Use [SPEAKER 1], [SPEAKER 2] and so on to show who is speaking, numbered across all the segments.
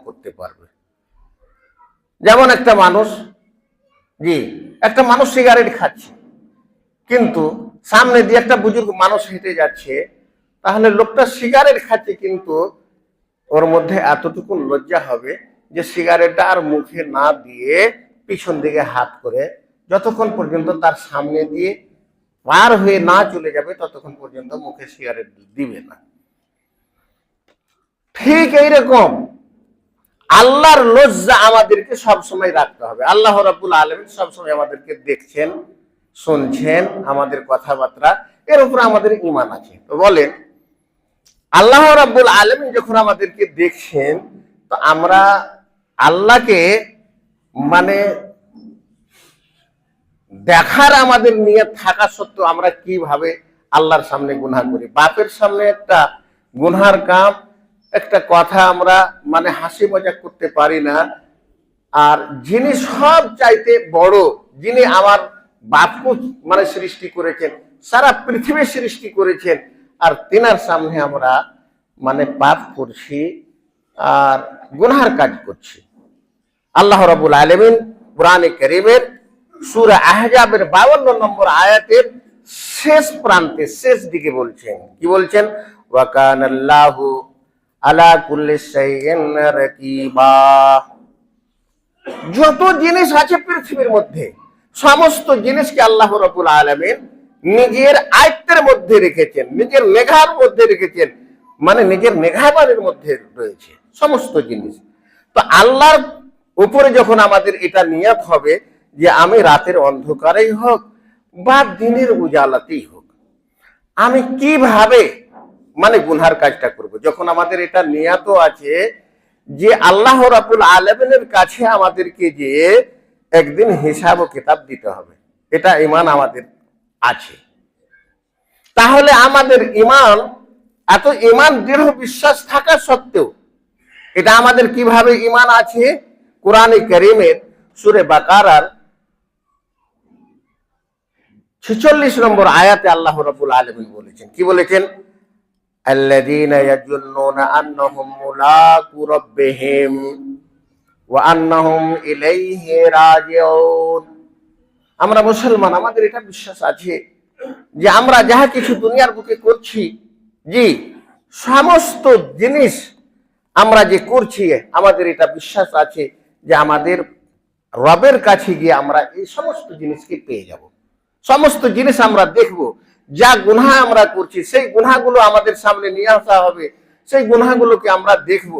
[SPEAKER 1] করতে পারবে। যেমন একটা মানুষ সিগারেট খাচ্ছে, কিন্তু সামনে দিয়ে একটা বুজুর্গ মানুষ হেঁটে যাচ্ছে, তাহলে লোকটা সিগারেট খাচ্ছে কিন্তু ওর মধ্যে এতটুকু লজ্জা হবে যে সিগারেটটা আর মুখে না দিয়ে পিছন দিকে হাত করে যতক্ষণ পর্যন্ত তার সামনে দিয়ে পার হয়ে না চলে যাবে ততক্ষণ পর্যন্ত মুখে সিগারেট দিবে না। ঠিক এইরকম আল্লাহর লজ্জা আমাদেরকে সবসময় রাখতে হবে। আল্লাহ রাব্বুল আলামিন সবসময় আমাদেরকে দেখছেন, শুনছেন আমাদের কথাবার্তা, এর উপর আমাদের ঈমান আছে। তো বলেন, আল্লাহ রাব্বুল আলামিন যখন আমাদেরকে দেখছেন, তো আমরা আল্লাহকে মানে দেখার আমাদের নিয়ত থাকা সত্ত্বেও আমরা কিভাবে আল্লাহর সামনে গুনাহ করি। বাপের সামনে একটা গুনহার কাম, একটা কথা আমরা মানে হাসি মজাক করতে পারি না। আর যিনি সব চাইতে বড়, যিনি আমার বাপকে মানে সৃষ্টি করেছেন, সারা পৃথিবী সৃষ্টি করেছেন, আর তিনার সামনে আমরা মানে পাপ করছি আর গুনহার কাজ করছি। আল্লাহ রাব্বুল আলামিন কোরআনে কারীমের সূরা আহজাবের 52 নম্বর আয়াতের শেষ প্রান্তে, শেষ দিকে বলছেন, কি বলছেন? ওয়া কানাল্লাহু আলা কুল্লি শাইইন রাকিবা। যত জিনিস আছে পৃথিবীর মধ্যে, সমস্ত জিনিসকে আল্লাহ রাব্বুল আলামিন নিজের আয়ত্তের মধ্যে রেখেছেন, নিজের মেঘার মধ্যে রেখেছেন, মানে নিজের মেঘাবানের মধ্যে রয়েছে সমস্ত জিনিস। তো আল্লাহর উপরে যখন আমাদের এটা নিয়ত হবে যে আমি রাতের অন্ধকারেই হোক বা দিনের উজালাতেই হোক, আমি কিভাবে মানে গুনহার কাজটা করব, যখন আমাদের এটা নিয়ত আছে যে আল্লাহ রাব্বুল আলামিনের কাছে আমাদেরকে যে একদিন হিসাব ও কিতাব দিতে হবে, এটা ঈমান আমাদের আছে, তাহলে আমাদের ঈমান, এত ঈমান দৃঢ় বিশ্বাস থাকা সত্ত্বেও এটা আমাদের কিভাবে ঈমান আছে? কোরআনে কারীমের সূরা বাকারার 46 নম্বর আয়াতে আল্লাহ রাব্বুল আলামিন বলেছেন, কি বলেছেন? আল্লাযীনা ইয়াজুন্নুনা আন্নাহুম মুলাকু রাব্বিহিম ওয়া আন্নাহুম ইলাইহি রাজিউন। আমরা মুসলমান, আমাদের এটা বিশ্বাস আছে যে আমরা যাহা কিছু দুনিয়ার বুকে করছি, সমস্ত জিনিস আমরা যে করছি, আমাদের এটা বিশ্বাস আছে যে আমাদের রবের কাছে গিয়ে আমরা এই সমস্ত জিনিসকে পেয়ে যাব। সমস্ত জিনিস আমরা দেখব, যা গুনাহ আমরা করছি সেই গুনাহগুলো আমাদের সামনে নিয়ে আসা হবে, সেই গুনাহগুলোকে আমরা দেখব,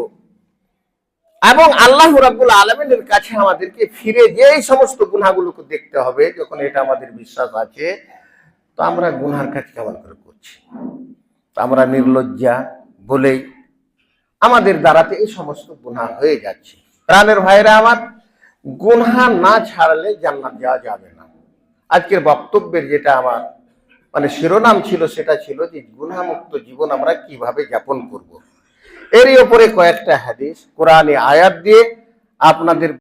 [SPEAKER 1] এবং আল্লাহ রাব্বুল আলামিনের কাছে আমাদেরকে ফিরে যে এই সমস্ত গুনাহগুলোকে দেখতে হবে। যখন এটা আমাদের বিশ্বাস আছে, তো আমরা গুনার কাজ কেমন করে করছি? তো আমরা নির্লজ্জা বলেই আমাদের দ্বারাতে এই সমস্ত গুনাহ হয়ে যাচ্ছে। প্রাণের ভাইরা আমার, গুনাহ না ছাড়লে জান্নাত যাওয়া যাবে না। আজকের বক্তব্যের যেটা আমার মানে শিরোনাম ছিল, সেটা ছিল যে গুনাহমুক্ত জীবন আমরা কিভাবে যাপন করব। এরই উপরে কয়েকটা হাদিস, কোরআনী আয়াত দিয়ে আপনাদের